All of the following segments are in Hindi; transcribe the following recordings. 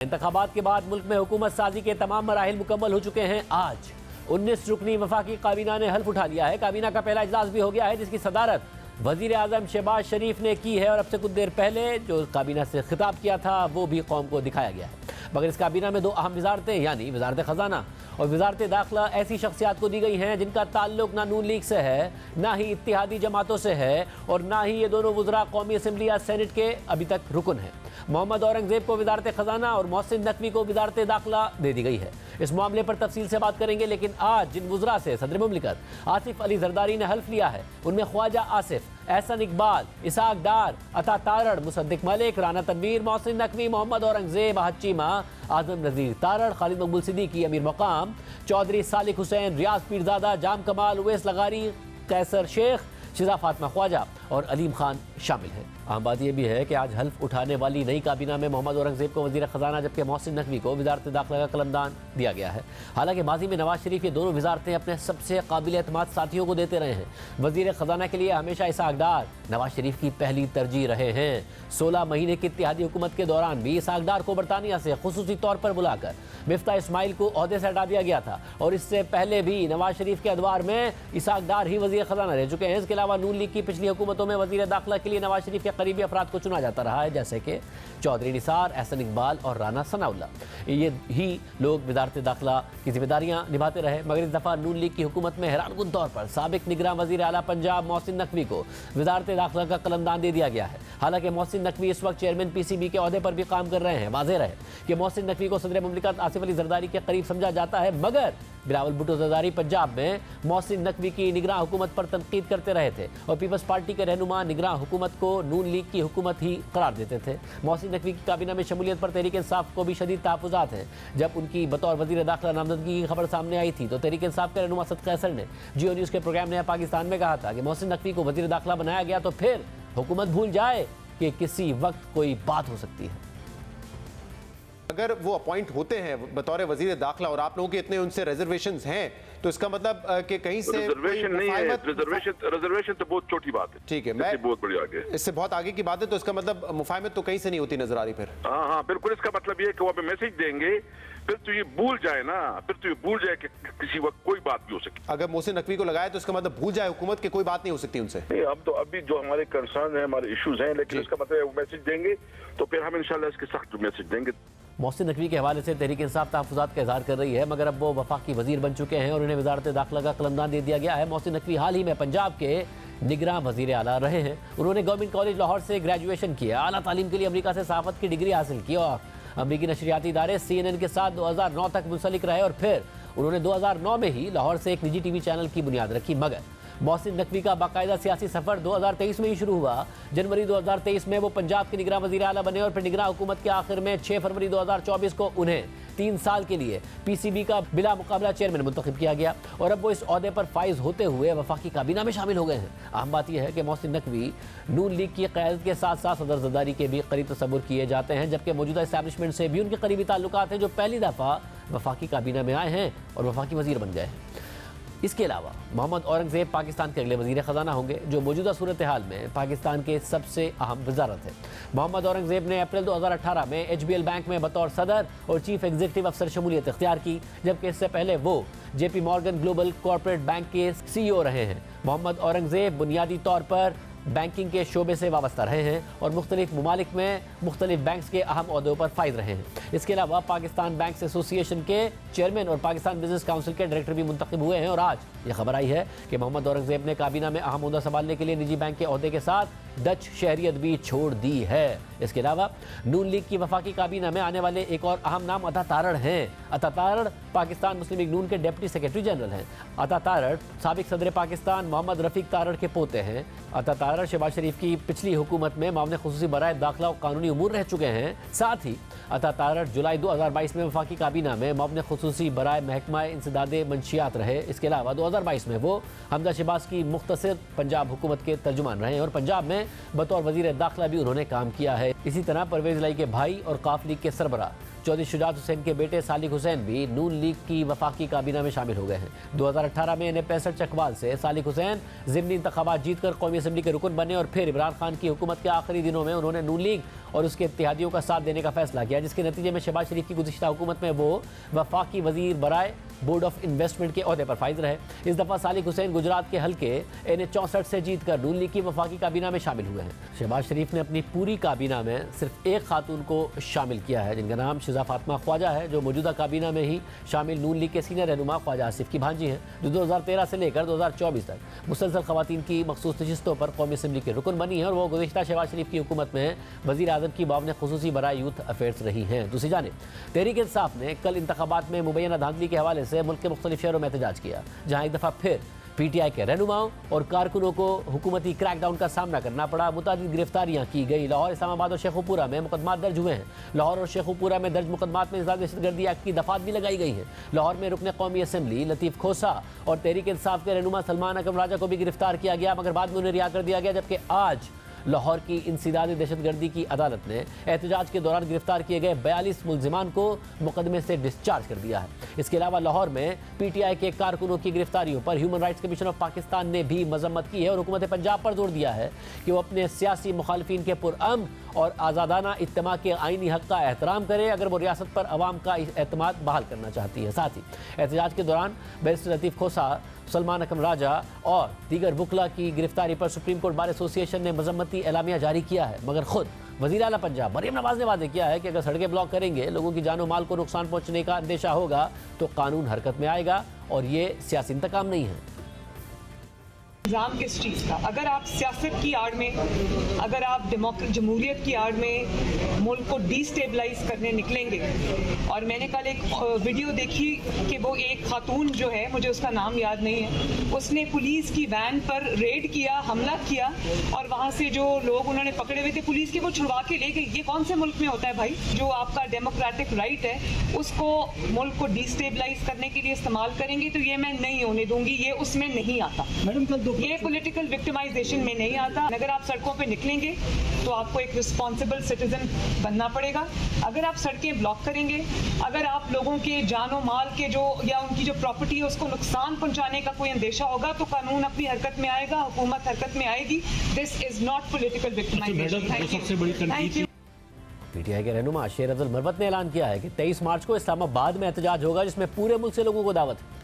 इंतखाबात के बाद मुल्क में हुकूमत साजी के तमाम मराहिल मुकम्मल हो चुके हैं। आज 19 रुकनी वफाकी काबीना ने हल्फ उठा लिया है। काबीना का पहला इजलास भी हो गया है, जिसकी सदारत वजीर आजम शहबाज शरीफ ने की है और अब से कुछ देर पहले जो काबीना से खिताब किया था वो भी कौम को दिखाया गया है। मगर इस काबीना में दो अहम वजारतें यानी वजारत खजाना और वजारत दाखिला ऐसी शख्सियात को दी गई हैं जिनका ताल्लुक ना नून लीग से है, ना ही इत्तेहादी जमातों से है और ना ही ये दोनों वज़रा कौमी असम्बली या सेनेट के अभी तक रुकन हैं। मोहम्मद औरंगजेब को वजारत खजाना और मोहसिन नकवी को वजारत दाखिला दे दी गई है। इस मामले पर तफसील से बात करेंगे, लेकिन आज जिन वज़रा से सदर मुमलिकत आसिफ अली जरदारी ने हल्फ लिया है उनमें ख्वाजा आसिफ, एहसन इकबाल, इसाक डार, अता तारड़, मुसद्दिक मलिक, राना तनवीर, मोहसिन नकवी, मोहम्मद औरंगजेब, अहद चीमा, आजम नज़ीर तारड़, खालिद मकबूल सिद्दीकी, अमीर मकाम, चौधरी सालिक हुसैन, रियाज पीरजादा, जाम कमाल, उवैस लगारी, कैसर शेख, शिजा फातिमा ख्वाजा और अलीम खान शामिल हैं। अहम बात यह भी है कि आज हल्फ उठाने वाली नई काबीना में मोहम्मद औरंगजेब को वजीर खजाना जबकि मोहसिन नकवी को वजारत दाखिला का कलमदान दिया गया है। हालांकि माजी में नवाज शरीफ ये दोनों वजारतें अपने सबसे काबिल एतमाद साथियों को देते रहे हैं। वजीर खजाना के लिए हमेशा इसाक डार नवाज शरीफ की पहली तरजीह रहे हैं। 16 महीने की इत्तेहादी हुकूमत के दौरान भी इसाक डार को बरतानिया से खुसूसी तौर पर बुलाकर मिफ्ता इस्माइल को ओहदे से हटा दिया गया था और इससे पहले भी नवाज शरीफ के अदवार में इसाक डार ही वजीर खजाना रह चुके हैं। इसके अलावा नून लीग की पिछली हुकूमतों में वजीर दाखिला के लिए नवाज शरीफ के करीबी अफराद को चुना जाता रहा है, जैसे कि चौधरी निसार, एहसन इकबाल और राना सनाउल्ला। ये ही लोग वजारत दाखिला की जिम्मेदारियां निभाते रहे। मगर इस दफ़ा नून लीग की हुकूमत में हैरानकुन तौर पर साबिक निगरान वजीर आला पंजाब मोहसिन नकवी को वजारत दाखिला का कलमदान दे दिया गया है। हालांकि मोहसिन नकवी इस वक्त चेयरमैन PCB के ओहदे पर भी काम कर रहे हैं। वाज़ेह रहे कि मोहसिन नकवी को सदर मुमलिकत आसिफ अली जरदारी के करीब समझा जाता है, मगर बिलावल भुट्टो जरदारी पंजाब में मोहसिन नकवी की निगरान हुकूमत पर तनकीद करते रहे थे और पीपल्स पार्टी के रहनुमा निगरान हुकूमत को नून लीग की हुकूमत ही करार देते थे। मोहसिन नकवी की काबीना में शमूलियत पर तहरीक इंसाफ को भी शदीद तहफ़्फ़ुज़ात हैं। जब उनकी बतौर वज़ीर दाखिला नामजदगी की खबर सामने आई थी तो तहरीक इंसाफ के रहनुमा सद कैसर ने जियो न्यूज़ के प्रोग्राम नया पाकिस्तान में कहा था कि मोहसिन नकवी को वज़ीर दाखिला बनाया गया तो फिर हुकूमत भूल जाए कि किसी वक्त कोई बात हो सकती है। अगर वो अपॉइंट होते हैं बतौर वजीर दाखिला और आप लोगों के इतने उनसे रिजर्वेशंस हैं तो इसका मतलब कि कहीं से रिजर्वेशन नहीं है। रिजर्वेशन तो बहुत छोटी बात है। ठीक है, मैं बहुत बड़ी आगे इससे बहुत आगे की बात है, तो इसका मतलब मुफाहमत तो कहीं से नहीं होती नजर आ रही फिर। हाँ बिल्कुल। इसका मतलब ये कि वो मैसेज देंगे फिर तो ये भूल जाए ना, फिर तो ये भूल जाए कि किसी वक्त कोई बात भी हो सकती। अगर मोहसिन नकवी को लगाए तो इसका मतलब भूल जाए हुकूमत की कोई बात नहीं हो सकती उनसे। नहीं, अब तो अभी जो हमारे कंसर्न है, हमारे इश्यूज हैं, लेकिन इसका मतलब वो मैसेज देंगे तो फिर हम इंशाल्लाह इसके सख्त मैसेज देंगे। मोहसिन नकवी के हवाले से तहरीक इंसाफ तहफ़्फ़ुज़ात का इज़हार कर रही है, मगर अब वो वफाकी वज़ीर बन चुके हैं और उन्हें वजारत दाखिला का कलमदान दे दिया गया है। मोहसिन नकवी हाल ही में पंजाब के निगरान वज़ीर आला रहे हैं। उन्होंने गवर्नमेंट कॉलेज लाहौर से ग्रेजुएशन किया, आला तालीम के लिए अमेरिका से सहाफ़त की डिग्री हासिल की और अमरीकी नशरियाती इदारे CNN के साथ 2009 तक मुंसलिक रहे और फिर उन्होंने 2009 में ही लाहौर से एक निजी TV चैनल की बुनियाद रखी। मगर मोहसिन नकवी का बाकायदा सियासी सफ़र 2023 में ही शुरू हुआ। जनवरी 2023 में वो पंजाब के निगरान वज़ीर आला बने और फिर निगरान हुकूमत के आखिर में 6 फरवरी 2024 को उन्हें 3 साल के लिए PCB का बिला मुकाबला चेयरमैन मुंतखब किया गया और अब वो इस ओहदे पर फाइज होते हुए वफाकी काबीना में शामिल हो गए हैं। अहम बात यह है कि मोहसिन नकवी नून लीग की क़यादत के साथ साथ सदर जरदारी के भी करीब तसव्वुर किए जाते हैं, जबकि मौजूदा इस्टेब्लिशमेंट से भी उनके करीबी ताल्लुकात हैं जो पहली दफ़ा वफाकी काबीना में आए हैं और वफाकी वज़ीर बन गए हैं। इसके अलावा मोहम्मद औरंगजेब पाकिस्तान के अगले वज़ीर ख़जाना होंगे, जो मौजूदा सूरत हाल में पाकिस्तान के सबसे अहम वजारत है। मोहम्मद औरंगजेब ने अप्रैल 2018 में HBL बैंक में बतौर सदर और चीफ एग्जीक्यूटिव अफसर शमूलियत इख्तियार की, जबकि इससे पहले वो JP Morgan global corporate bank के CEO रहे हैं। मोहम्मद औरंगजेब बुनियादी तौर पर बैंकिंग के शोबे से वाबस्ता रहे हैं और मुख्तलिफ ममालिक में मुख्तलिफ बैंक्स के अहम ओहदों पर फाइज रहे हैं। इसके अलावा पाकिस्तान बैंक्स एसोसिएशन के चेयरमैन और पाकिस्तान बिजनेस काउंसिल के डायरेक्टर भी मुंतखब हुए हैं और आज ये खबर आई है कि मोहम्मद औरंगजेब ने काबीना में अहम ओहदा संभालने के लिए निजी बैंक के ओहदे के साथ डच शहरियत भी छोड़ दी है। इसके अलावा नून लीग की वफाकी काबीना में आने वाले एक और अहम नाम अता तारड़ हैं। अता तारड़ पाकिस्तान मुस्लिम लीग नून के डिप्टी सेक्रेटरी जनरल हैं। अता तारड़ साबिक सदर पाकिस्तान मोहम्मद रफ़ीक तारड़ के पोते हैं। अता तारड़ शहबाज शरीफ की पिछली हुकूमत में मामले खुसूसी बराए दाखिला और कानूनी उमूर रह चुके हैं। साथ ही अता तारड़ जुलाई 2022 में वफाकी काबीना में मामले खुसूसी बराए महकमा इंसदादे मंशियात रहे। इसके अलावा 2022 में वो हमजा शहबाज की मुख्तसर पंजाब हुकूमत के तर्जुमान रहे और पंजाब में बतौर वज़ीर दाखिला भी उन्होंने काम किया है। इसी तरह परवेज़ इलाही के भाई और काफ लीग के सरबराह चौधरी शुजात हुसैन के बेटे सालिक हुसैन भी नून लीग की वफाकी काबीना में शामिल हो गए हैं। 2018 में इन्हें 65 चकवाल से सालिक हुसैन ज़िमनी इंतखाबात जीतकर कौमी असम्बली के रुकन बने और फिर इमरान खान की हुकूमत के आखिरी दिनों में उन्होंने नून लीग और उसके इत्तेहादियों का साथ देने का फैसला किया, जिसके नतीजे में शहबाज शरीफ की गुज़िश्ता हुकूमत में वो वफाकी वजीर बराए बोर्ड ऑफ इन्वेस्टमेंट के ओहदे पर फाइज रहे। इस दफ़ा सालिक हुसैन गुजरात के हल्के NH64 से जीतकर नून लीग की वफाकी काबीना में शामिल हुए हैं। शहबाज शरीफ ने अपनी पूरी काबीना में सिर्फ एक खातून को शामिल किया है, जिनका नाम शिजा फातिमा ख्वाजा है, जो मौजूदा काबीना में ही शामिल नून लीग के सीनियर रहनुमा ख्वाजा आसिफ की भांजी हैं, जो 2013 से लेकर 2024 तक मुसलसल खवातीन की मखसूस नशिस्तों पर कौमी असम्बली के रुकन बनी है और वो गुज़िश्ता शहबाज शरीफ की हुकूमत में वज़ीर आज़म की मुआविन ख़ुसूसी बराए यूथ अफेयर्स रही हैं। दूसरी जानिब तहरीक इंसाफ ने कल इंतखाबात में मुबैना धांधली के हवाले से मुल्क के मुख्तलिफ शहरों में एहतजाज किया, जहाँ एक दफ़ा फिर PTI के रहनुमाओं और कारकुनों को हुकूमती क्रैकडाउन का सामना करना पड़ा। मुतादिद गिरफ्तारियाँ की गई। लाहौर, इस्लामाबाद और शेखुपुरा में मुकदमात दर्ज हुए हैं। लाहौर और शेखुपुरा में दर्ज मुकदमात में दहशतगर्दी एक्ट की दफात भी लगाई गई हैं। लाहौर में रुकने कौमी असम्बली लतीफ़ खोसा और तहरीक इंसाफ के रहनुमा सलमान अकरम राजा को भी गिरफ्तार किया गया, मगर बाद में उन्हें रिहा कर दिया गया। जबकि आज लाहौर की इंसिदादी दहशतगर्दी की अदालत ने एहतजाज के दौरान गिरफ्तार किए गए 42 मुलजिमान को मुकदमे से डिस्चार्ज कर दिया है। इसके अलावा लाहौर में PTI के कारकुनों की गिरफ्तारियों पर human rights commission of Pakistan ने भी मजम्मत की है और हुकूमत पंजाब पर जोर दिया है कि वो अपने सियासी मुखालिफिन के पुरअमन और आज़ादाना इज्तिमा के आइनी हक़ का एहतराम करे, अगर वो रियासत पर अवाम का एतमाद बहाल करना चाहती है। साथ ही एहतजाज के दौरान बैरिस्टर लतीफ़ खोसा, सलमान अकरम राजा और दीगर वकला की गिरफ्तारी पर सुप्रीम कोर्ट बार एसोसिएशन ने मजम्मती एलामिया जारी किया है, मगर खुद वज़ीर आला पंजाब मरियम नवाज ने वादे किया है कि अगर सड़कें ब्लॉक करेंगे, लोगों की जानो माल को नुकसान पहुंचने का अंदेशा होगा तो कानून हरकत में आएगा और ये सियासी इंतकाम नहीं है। इंतजाम किस चीज़ का? अगर आप सियासत की आड़ में, अगर आप जमहूरियत की आड़ में मुल्क को डिस्टेबलाइज करने निकलेंगे, और मैंने कल एक वीडियो देखी कि वो एक खातून जो है, मुझे उसका नाम याद नहीं है, उसने पुलिस की वैन पर रेड किया, हमला किया और वहाँ से जो लोग उन्होंने पकड़े हुए थे पुलिस के, वो छुड़वा के ले गई। ये कौन से मुल्क में होता है भाई? जो आपका डेमोक्रेटिक राइट है उसको मुल्क को डिस्टेबलाइज करने के लिए इस्तेमाल करेंगे, तो ये मैं नहीं होने दूंगी। ये उसमें नहीं आता मैडम, ये पॉलिटिकल विक्टिमाइजेशन में नहीं आता। अगर आप सड़कों पे निकलेंगे तो आपको एक रिस्पॉन्सिबल सिटीजन बनना पड़ेगा। अगर आप सड़कें ब्लॉक करेंगे, अगर आप लोगों के जानो माल के जो या उनकी जो प्रॉपर्टी है उसको नुकसान पहुंचाने का कोई अंदेशा होगा, तो कानून अपनी हरकत में आएगा, हुकूमत हरकत में आएगी। This is not political victimisation. Thank you. PTI के रहनुमा शेर अब्दुल मरवत ने ऐलान किया है कि 23 मार्च को इस्लामाबाद में एहतजाज होगा, जिसमें पूरे मुल्क से लोगों को दावत है।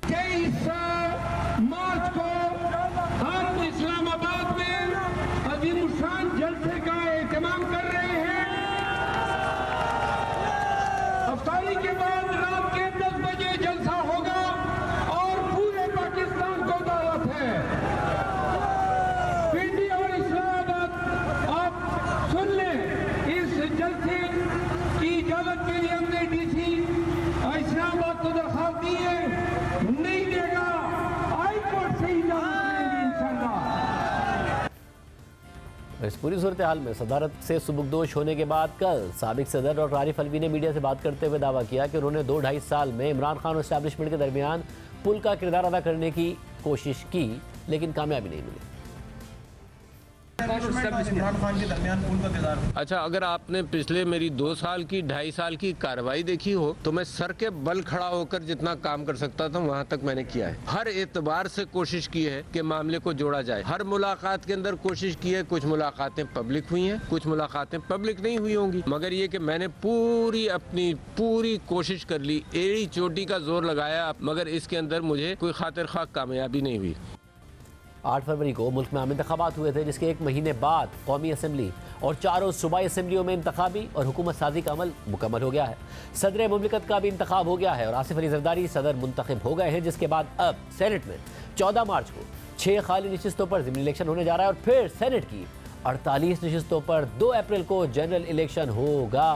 23 मार्च को हम इस्लामाबाद में अजीमुशान जलसे का एहतमाम कर रहे हैं। अफ्तारी के बाद रात के 10 बजे जलसा होगा और पूरे पाकिस्तान को दावत है। पिंडी और इस्लामाबाद आप सुन लें, इस जलसे की इजाजत के लिए हमने DC इस्लामाबाद को दरखास्त दी है, नहीं देगा, हाई कोर्ट से इजाजत लेंगे इंशाल्लाह। इस पूरी सूरत हाल में सदारत से सुबुकदोश होने के बाद कल साबिक सदर डॉक्टर आरिफ अलवी ने मीडिया से बात करते हुए दावा किया कि उन्होंने 2-2.5 साल में इमरान खान और एस्टैब्लिशमेंट के दरमियान पुल का किरदार अदा करने की कोशिश की, लेकिन कामयाबी नहीं मिली। इमरान खान के दरमियान पुल का किरदार। अच्छा, अगर आपने पिछले मेरी 2 साल की 2.5 साल की कार्रवाई देखी हो तो मैं सर के बल खड़ा होकर जितना काम कर सकता था वहां तक मैंने किया है। हर एतबार से कोशिश की है कि मामले को जोड़ा जाए। हर मुलाकात के अंदर कोशिश की है। कुछ मुलाकातें पब्लिक हुई हैं, कुछ मुलाकातें पब्लिक नहीं हुई होंगी, मगर ये कि मैंने अपनी पूरी कोशिश कर ली, एड़ी चोटी का जोर लगाया, मगर इसके अंदर मुझे कोई खातिर खा कामयाबी नहीं हुई। 8 फरवरी को मुल्क में आम इंतखाबात हुए थे, जिसके 1 महीने बाद कौमी असम्बली और 4 सूबाई असम्बलियों में इंतखाबी और हुकूमत साजी का अमल मुकम्मल हो गया है। सदर मुमलिकत का भी इंतखाब हो गया है और आसिफ अली जरदारी सदर मुंतखब हो गए हैं, जिसके बाद अब सेनेट में 14 मार्च को 6 खाली नशिस्तों पर ज़िमनी इलेक्शन होने जा रहा है और फिर सेनेट की 48 नशिस्तों पर 2 अप्रैल को जनरल इलेक्शन होगा।